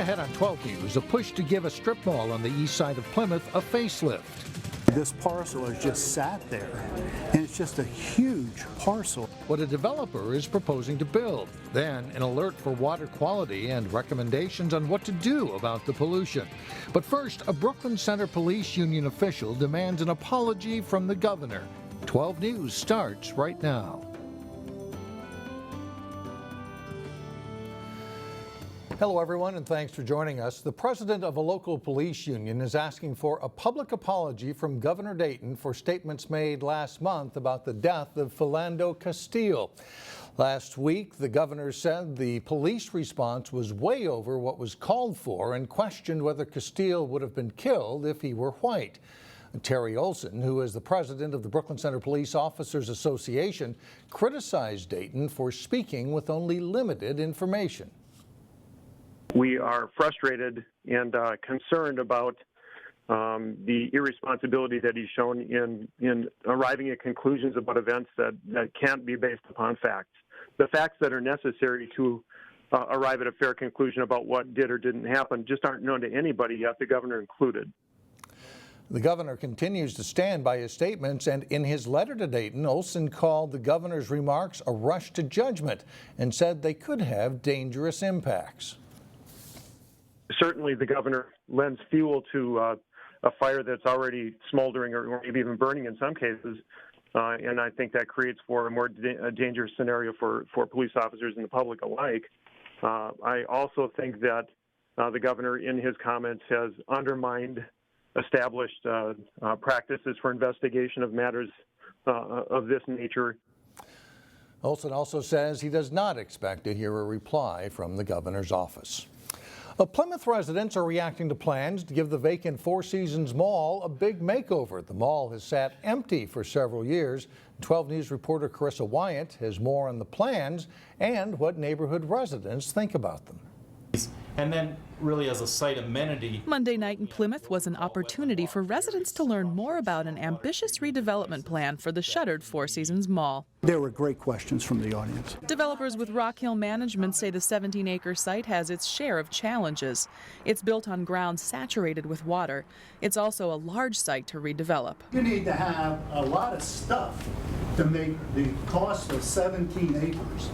ahead on 12 News, a push to give a strip mall on the east side of Plymouth a facelift. This parcel has just sat there, and it's just a huge parcel. What a developer is proposing to build, then an alert for water quality and recommendations on what to do about the pollution. But first, a Brooklyn Center Police Union official demands an apology from the governor. 12 News starts right now. Hello, everyone, and thanks for joining us. The president of a local police union is asking for a public apology from Governor Dayton for statements made last month about the death of Philando Castile. Last week, the governor said the police response was way over what was called for and questioned whether Castile would have been killed if he were white. Terry Olson, who is the president of the Brooklyn Center Police Officers Association, criticized Dayton for speaking with only limited information. We are frustrated and concerned about the irresponsibility that he's shown in arriving at conclusions about events that can't be based upon facts. The facts that are necessary to arrive at a fair conclusion about what did or didn't happen just aren't known to anybody yet, the governor included. The governor continues to stand by his statements, and in his letter to Dayton, Olson called the governor's remarks a rush to judgment and said they could have dangerous impacts. Certainly, the governor lends fuel to a fire that's already smoldering or maybe even burning in some cases, and I think that creates for a more dangerous scenario for police officers and the public alike. I also think that the governor, in his comments, has undermined established practices for investigation of matters of this nature. Olson also says he does not expect to hear a reply from the governor's office. Plymouth residents are reacting to plans to give the vacant Four Seasons Mall a big makeover. The mall has sat empty for several years. 12 News reporter Carissa Wyant has more on the plans and what neighborhood residents think about them. And then really as a site amenity. Monday night in Plymouth was an opportunity for residents to learn more about an ambitious redevelopment plan for the shuttered Four Seasons Mall. There were great questions from the audience. Developers with Rochon Management say the 17-acre site has its share of challenges. It's built on ground saturated with water. It's also a large site to redevelop. You need to have a lot of stuff to make the cost of 17 acres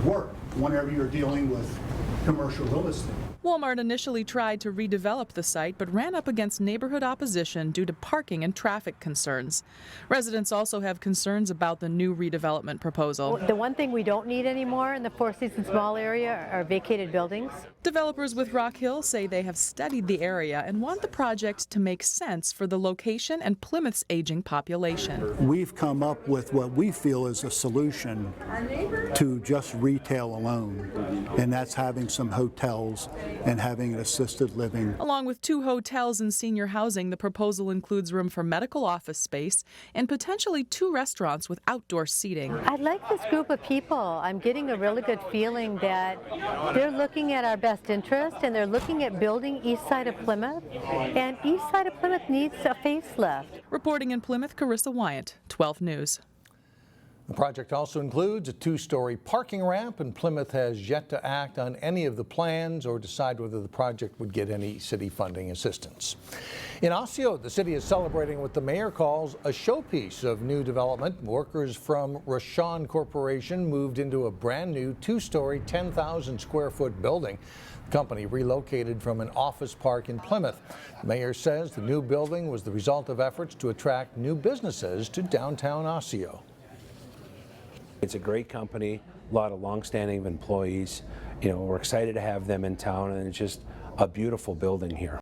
work whenever you're dealing with commercial real estate. Walmart initially tried to redevelop the site but ran up against neighborhood opposition due to parking and traffic concerns. Residents also have concerns about the new redevelopment proposal. The one thing we don't need anymore in the Four Seasons Mall area are vacated buildings. Developers with Rock Hill say they have studied the area and want the project to make sense for the location and Plymouth's aging population. We've come up with what we feel is a solution to just retail alone, and that's having some hotels and having an assisted living. Along with 2 hotels and senior housing, the proposal includes room for medical office space and potentially 2 restaurants with outdoor seating. I like this group of people. I'm getting a really good feeling that they're looking at our best interest and they're looking at building east side of Plymouth, and east side of Plymouth needs a facelift. Reporting in Plymouth, Carissa Wyant, 12 News. The project also includes a 2-story parking ramp, and Plymouth has yet to act on any of the plans or decide whether the project would get any city funding assistance. In Osseo, the city is celebrating what the mayor calls a showpiece of new development. Workers from Rochon Corporation moved into a brand new 2-story, 10,000 square foot building. The company relocated from an office park in Plymouth. The mayor says the new building was the result of efforts to attract new businesses to downtown Osseo. It's a great company, a lot of long-standing employees. You know, we're excited to have them in town, and it's just a beautiful building here.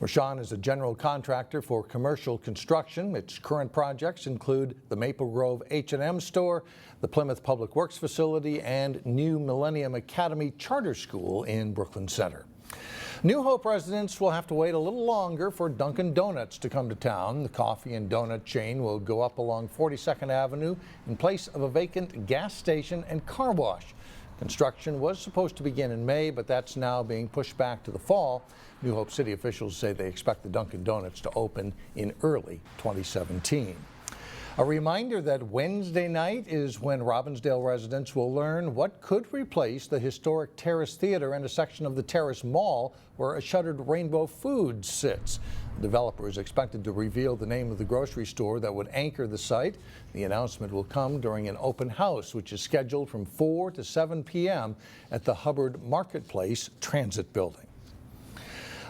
Rochon is a general contractor for commercial construction. Its current projects include the Maple Grove H&M store, the Plymouth Public Works facility, and new Millennium Academy Charter School in Brooklyn Center. New Hope residents will have to wait a little longer for Dunkin' Donuts to come to town. The coffee and donut chain will go up along 42nd Avenue in place of a vacant gas station and car wash. Construction was supposed to begin in May, but that's now being pushed back to the fall. New Hope City officials say they expect the Dunkin' Donuts to open in early 2017. A reminder that Wednesday night is when Robbinsdale residents will learn what could replace the historic Terrace Theater and a section of the Terrace Mall where a shuttered Rainbow Foods sits. The developer is expected to reveal the name of the grocery store that would anchor the site. The announcement will come during an open house, which is scheduled from 4 to 7 p.m. at the Hubbard Marketplace Transit Building.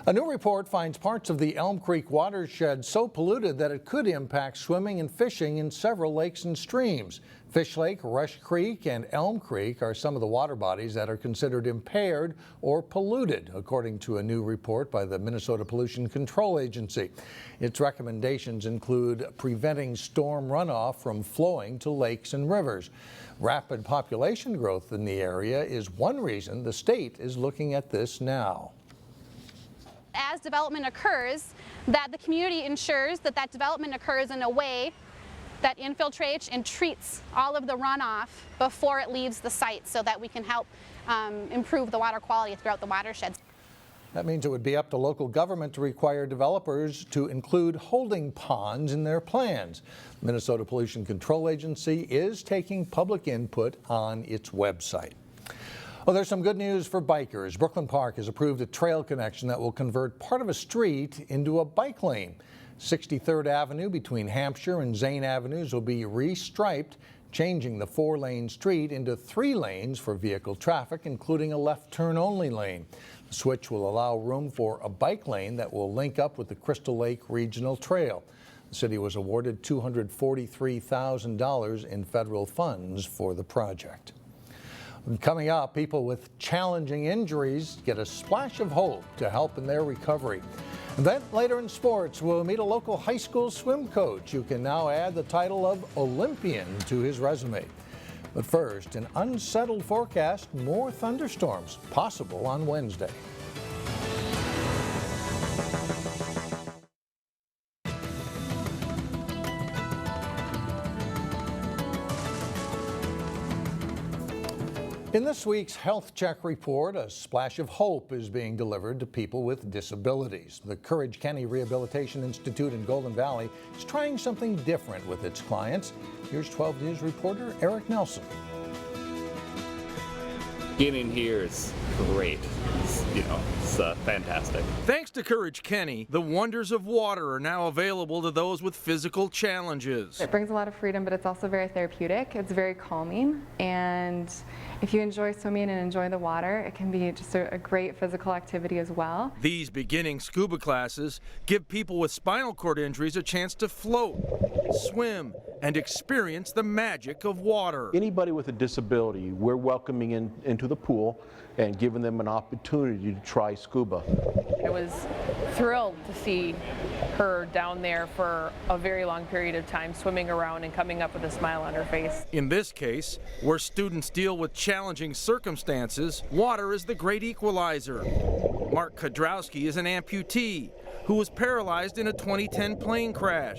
A new report finds parts of the Elm Creek watershed so polluted that it could impact swimming and fishing in several lakes and streams. Fish Lake, Rush Creek, and Elm Creek are some of the water bodies that are considered impaired or polluted, according to a new report by the Minnesota Pollution Control Agency. Its recommendations include preventing storm runoff from flowing to lakes and rivers. Rapid population growth in the area is one reason the state is looking at this now. As development occurs, that the community ensures that that development occurs in a way that infiltrates and treats all of the runoff before it leaves the site so that we can help improve the water quality throughout the watershed. That means it would be up to local government to require developers to include holding ponds in their plans. The Minnesota Pollution Control Agency is taking public input on its website. Well, there's some good news for bikers. Brooklyn Park has approved a trail connection that will convert part of a street into a bike lane. 63rd Avenue between Hampshire and Zane Avenues will be restriped, changing the 4-lane street into 3 lanes for vehicle traffic, including a left turn only lane. The switch will allow room for a bike lane that will link up with the Crystal Lake Regional Trail. The city was awarded $243,000 in federal funds for the project. Coming up, people with challenging injuries get a splash of hope to help in their recovery. And then later in sports, we'll meet a local high school swim coach who can now add the title of Olympian to his resume. But first, an unsettled forecast, more thunderstorms possible on Wednesday. In this week's Health Check report, a splash of hope is being delivered to people with disabilities. The Courage Kenny Rehabilitation Institute in Golden Valley is trying something different with its clients. Here's 12 News reporter Eric Nelson. Getting here is great. It's fantastic. Thanks to Courage Kenny, the wonders of water are now available to those with physical challenges. It brings a lot of freedom, but it's also very therapeutic. It's very calming, and if you enjoy swimming and enjoy the water, it can be just a great physical activity as well. These beginning scuba classes give people with spinal cord injuries a chance to float, swim, and experience the magic of water. Anybody with a disability, we're welcoming into the pool and giving them an opportunity to try scuba. I was thrilled to see her down there for a very long period of time, swimming around and coming up with a smile on her face. In this case, where students deal with challenging circumstances, water is the great equalizer. Mark Kodrowski is an amputee who was paralyzed in a 2010 plane crash.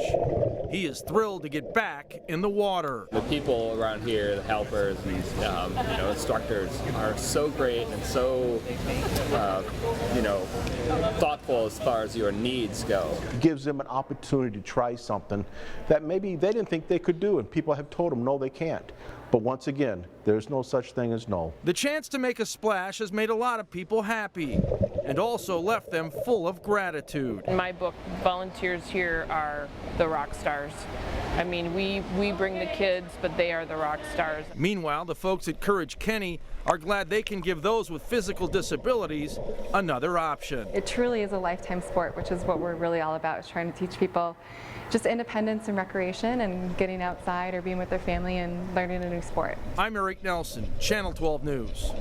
He is thrilled to get back in the water. The people around here, the helpers, these instructors are so great and so thoughtful as far as your needs go. It gives them an opportunity to try something that maybe they didn't think they could do, and people have told them no, they can't. But once again, there's no such thing as no. The chance to make a splash has made a lot of people happy and also left them full of gratitude. In my book, volunteers here are the rock stars. I mean, we bring the kids, but they are the rock stars. Meanwhile, the folks at Courage Kenny are glad they can give those with physical disabilities another option. It truly is a lifetime sport, which is what we're really all about, is trying to teach people just independence and recreation and getting outside or being with their family and learning a new sport. I'm Eric Nelson, Channel 12 News.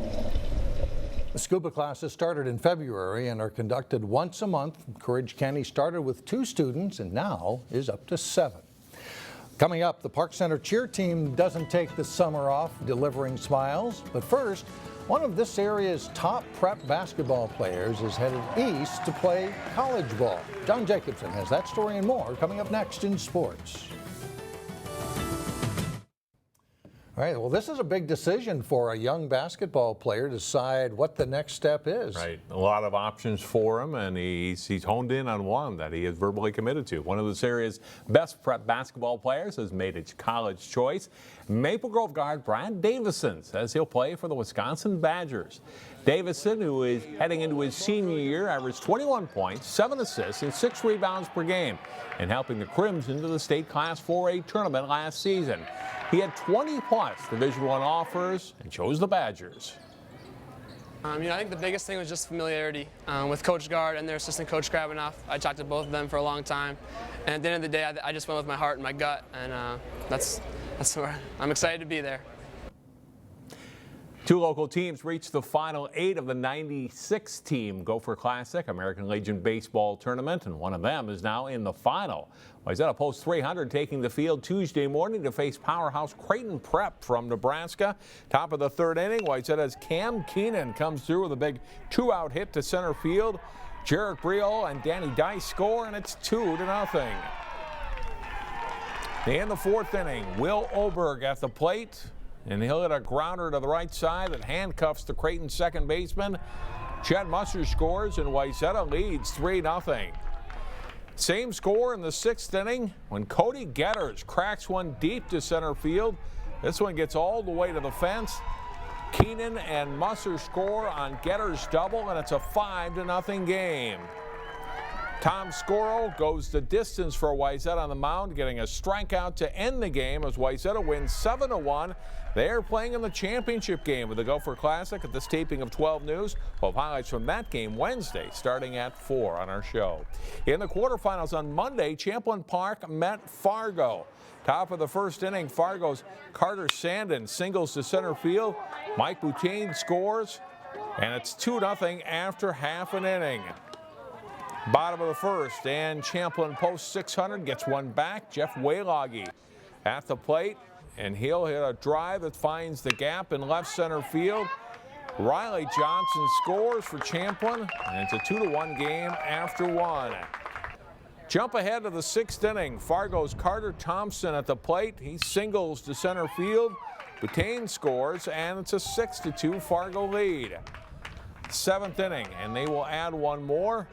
The scuba classes started in February and are conducted once a month. Courage Kenny started with 2 students and now is up to 7. Coming up, the Park Center cheer team doesn't take the summer off delivering smiles. But first, one of this area's top prep basketball players is headed east to play college ball. John Jacobson has that story and more coming up next in sports. All right, well, this is a big decision for a young basketball player to decide what the next step is. Right, a lot of options for him, and he's honed in on one that he is verbally committed to. One of this area's best prep basketball players has made his college choice. Maple Grove guard Brad Davison says he'll play for the Wisconsin Badgers. Davison, who is heading into his senior year, averaged 21 points, 7 assists, and 6 rebounds per game, and helping the Crimson to the state Class 4A tournament last season. He had 20-plus Division I offers and chose the Badgers. I think the biggest thing was just familiarity with Coach Gard and their assistant coach Krabenoff. I talked to both of them for a long time, and at the end of the day, I just went with my heart and my gut, and that's where I'm excited to be there. 2 local teams reached the Final 8 of the 96-team Gopher Classic American Legion Baseball Tournament, and one of them is now in the final. Wayzata Post 300 taking the field Tuesday morning to face powerhouse Creighton Prep from Nebraska. Top of the 3rd inning, Wayzata's Cam Keenan comes through with a big 2-out hit to center field. Jarrett Briol and Danny Dice score, and it's 2-0. In the 4th inning, Will Oberg at the plate. And he'll hit a grounder to the right side that handcuffs the Creighton second baseman. Chad Musser scores, and Wayzata leads 3-0. Same score in the 6th inning when Cody Getters cracks one deep to center field. This one gets all the way to the fence. Keenan and Musser score on Getters' double, and it's a 5-0 game. Tom Scoro goes the distance for Wayzata on the mound, getting a strikeout to end the game as Wayzata wins 7-1. They are playing in the championship game of the Gopher Classic at this taping of 12 News. We'll have highlights from that game Wednesday starting at 4 on our show. In the quarterfinals on Monday, Champlin Park met Fargo. Top of the 1st inning, Fargo's Carter Sandin singles to center field. Mike Boutain scores, and it's 2-0 after half an inning. Bottom of the 1st, and Champlin Post 600 gets one back. Jeff Wayloggy at the plate, and he'll hit a drive that finds the gap in left center field. Riley Johnson scores for Champlin, and it's a 2-1 game after 1. Jump ahead to the 6th inning. Fargo's Carter Thompson at the plate. He singles to center field. Boutain scores, and it's a 6-2 Fargo lead. 7th inning, and they will add one more.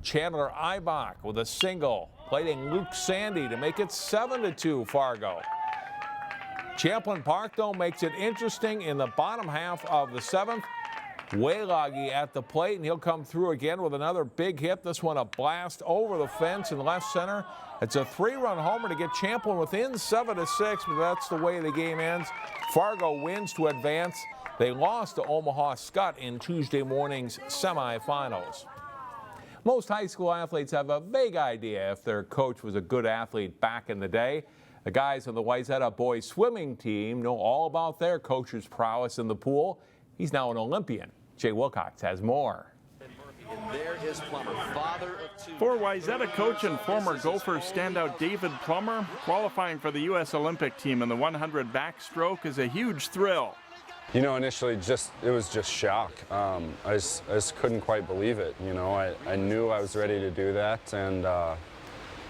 Chandler Eibach with a single, plating Luke Sandy to make it 7-2 Fargo. Champlin Park, though, makes it interesting in the bottom half of the 7th. Wayloggy at the plate, and he'll come through again with another big hit. This one a blast over the fence in left center. It's a 3-run homer to get Champlin within 7-6, but that's the way the game ends. Fargo wins to advance. They lost to Omaha Skutt in Tuesday morning's semifinals. Most high school athletes have a vague idea if their coach was a good athlete back in the day. The guys on the Wayzata boys swimming team know all about their coach's prowess in the pool. He's now an Olympian. Jay Wilcox has more. There is Plummer, father of 2. For Wayzata coach and former Gopher standout David Plummer, qualifying for the U.S. Olympic team in the 100 backstroke is a huge thrill. You know, initially it was just shock. I just couldn't quite believe it. You know, I knew I was ready to do that, and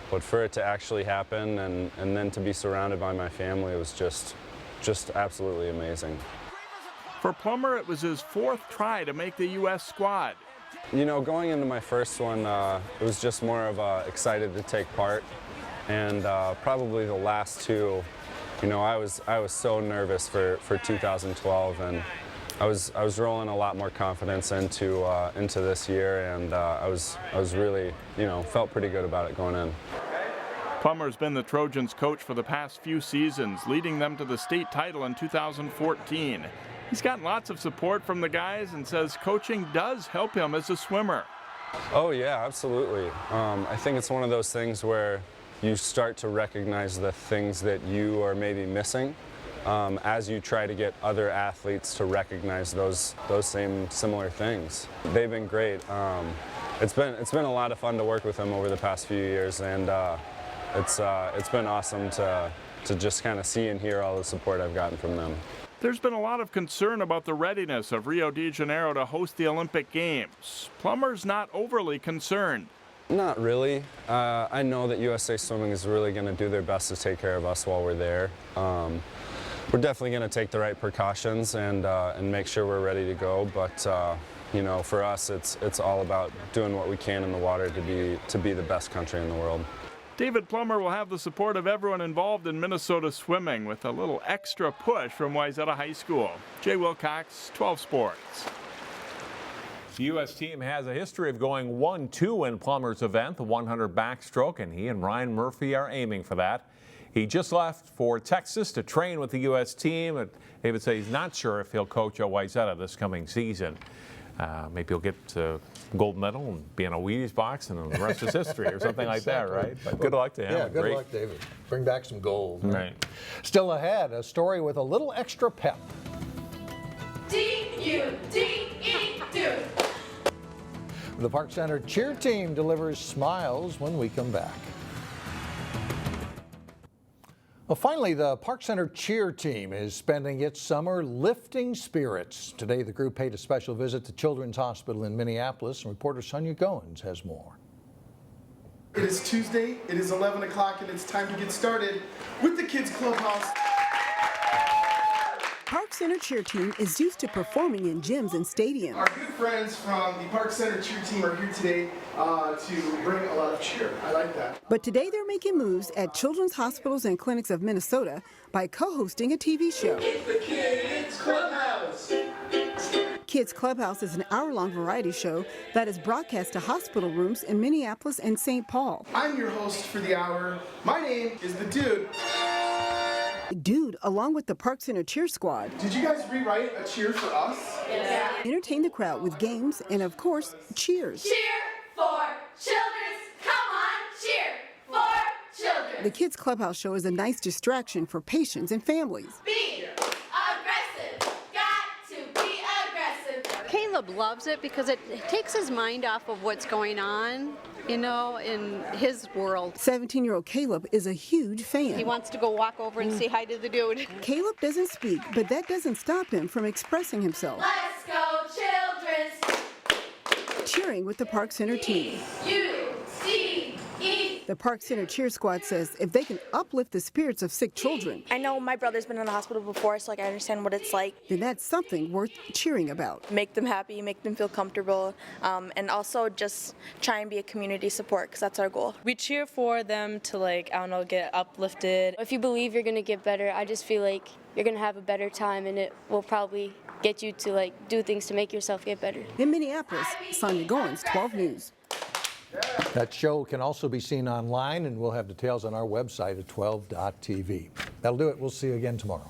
but for it to actually happen and then to be surrounded by my family was just absolutely amazing. For Plummer, it was his 4th try to make the U.S. squad. You know, going into my first one, it was just more of excited to take part, and probably the last 2. You know, I was so nervous for 2012, and I was rolling a lot more confidence into this year, and I was really, you know, felt pretty good about it going in. Plummer's been the Trojans' coach for the past few seasons, leading them to the state title in 2014. He's gotten lots of support from the guys and says coaching does help him as a swimmer. Oh yeah, absolutely. I think it's one of those things where you start to recognize the things that you are maybe missing as you try to get other athletes to recognize those same similar things. They've been great. It's been a lot of fun to work with them over the past few years, and it's been awesome to just kind of see and hear all the support I've gotten from them. There's been a lot of concern about the readiness of Rio de Janeiro to host the Olympic Games. Plummer's not overly concerned. Not really. I know that USA Swimming is really going to do their best to take care of us while we're there. we're definitely going to take the right precautions and make sure we're ready to go. But you know, for us, it's all about doing what we can in the water to be the best country in the world. David Plummer will have the support of everyone involved in Minnesota swimming with a little extra push from Wayzata High School. Jay Wilcox, 12 Sports. The U.S. team has a history of going 1-2 in Plummer's event, the 100 backstroke, and he and Ryan Murphy are aiming for that. He just left for Texas to train with the U.S. team. And David says he's not sure if he'll coach at Wayzata this coming season. Maybe he'll get a gold medal and be in a Wheaties box, and the rest is history or something like that, right? But good luck to him. Yeah, good luck, David. Bring back some gold. Right. Still ahead, a story with a little extra pep. D-U-D-E-Do. The Park Center cheer team delivers smiles when we come back. Well, finally, the Park Center cheer team is spending its summer lifting spirits. Today, the group paid a special visit to Children's Hospital in Minneapolis, and reporter Sonia Goins has more. It is Tuesday, it is 11 o'clock, and it's time to get started with the Kids Clubhouse. Park Center cheer team is used to performing in gyms and stadiums. Our good friends from the Park Center cheer team are here today to bring a lot of cheer. I like that. But today they're making moves at children's hospitals and clinics of Minnesota by co-hosting a TV show. It's the Kids Clubhouse. Kids Clubhouse is an hour-long variety show that is broadcast to hospital rooms in Minneapolis and St. Paul. I'm your host for the hour. My name is The Dude. Dude, along with the Park Center cheer squad. Did you guys rewrite a cheer for us? Yeah. Entertain the crowd with games and, of course, cheers. Cheer for children. Come on, cheer for children. The Kids Clubhouse show is a nice distraction for patients and families. Be aggressive. Got to be aggressive. Caleb loves it because it takes his mind off of what's going on, you know, in his world. 17-year-old Caleb is a huge fan. He wants to go walk over and say hi to the dude. Caleb doesn't speak, but that doesn't stop him from expressing himself. Let's go, children. Cheering with the Park Center team. U-C-E. The Park Center cheer squad says if they can uplift the spirits of sick children, I know my brother's been in the hospital before, so I understand what it's like. Then that's something worth cheering about. Make them happy, make them feel comfortable, and also just try and be a community support, because that's our goal. We cheer for them to, like, I don't know, get uplifted. If you believe you're going to get better, I just feel like you're going to have a better time, and it will probably get you to, like, do things to make yourself get better. In Minneapolis, Sonia Goins, 12 News. That show can also be seen online, and we'll have details on our website at 12.tv. That'll do it. We'll see you again tomorrow.